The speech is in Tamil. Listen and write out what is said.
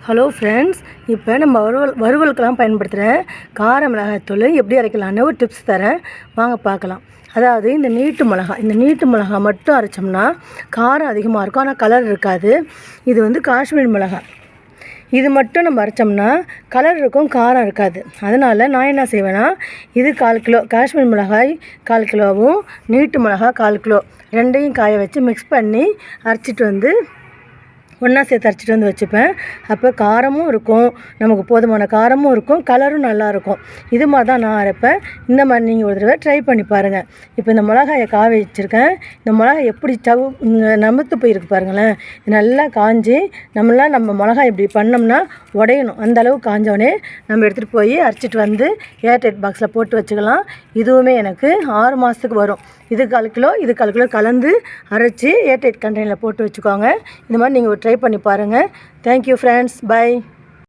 ஹலோ ஃப்ரெண்ட்ஸ், இப்போ நம்ம வறுவலுக்கெல்லாம் பயன்படுத்துகிற கார மிளகாய்த்தூள் எப்படி அரைக்கலான்னு ஒரு டிப்ஸ் தரேன், வாங்க பார்க்கலாம். அதாவது இந்த நீட்டு மிளகா மட்டும் அரைச்சோம்னா காரம் அதிகமாக இருக்கும், ஆனால் கலர் இருக்காது. இது வந்து காஷ்மீர் மிளகாய். இது மட்டும் நம்ம அரைச்சோம்னா கலர் இருக்கும், காரம் இருக்காது. அதனால் நான் என்ன செய்வேன்னா, இது 1/4 கிலோ காஷ்மீர் மிளகாய், 1/4 கிலோவும் நீட்டு மிளகாய் 1/4 கிலோ ரெண்டையும் காய வச்சு மிக்ஸ் பண்ணி அரைச்சிட்டு வந்து ஒன்றா சேர்த்து அரைச்சிட்டு வந்து வச்சுப்பேன். அப்போ காரமும் இருக்கும், நமக்கு போதுமான காரமும் இருக்கும், கலரும் நல்லாயிருக்கும். இது மாதிரி தான் நான் அரைப்பேன். இந்த மாதிரி நீங்கள் ஒரு தடவை ட்ரை பண்ணி பாருங்கள். இப்போ இந்த மிளகாயை காய வச்சுருக்கேன். இந்த மிளகாய் எப்படி நமுத்து போயிருக்கு பாருங்களேன். நல்லா காஞ்சி நம்ம மிளகாய் இப்படி பண்ணோம்னா உடையணும். அந்தளவு காஞ்சோடனே நம்ம எடுத்துகிட்டு போய் அரைச்சிட்டு வந்து ஏர்டைட் பாக்ஸில் போட்டு வச்சுக்கலாம். இதுவுமே எனக்கு 6 மாதத்துக்கு வரும். இது 1/4 கிலோ, இது 1/4 கிலோ கலந்து அரைச்சி ஏர்டைட் கண்டெய்னரில் போட்டு வச்சுக்கோங்க. இந்த மாதிரி நீங்கள் ட்ரை பண்ணி பாருங்கள். Thank you friends, by.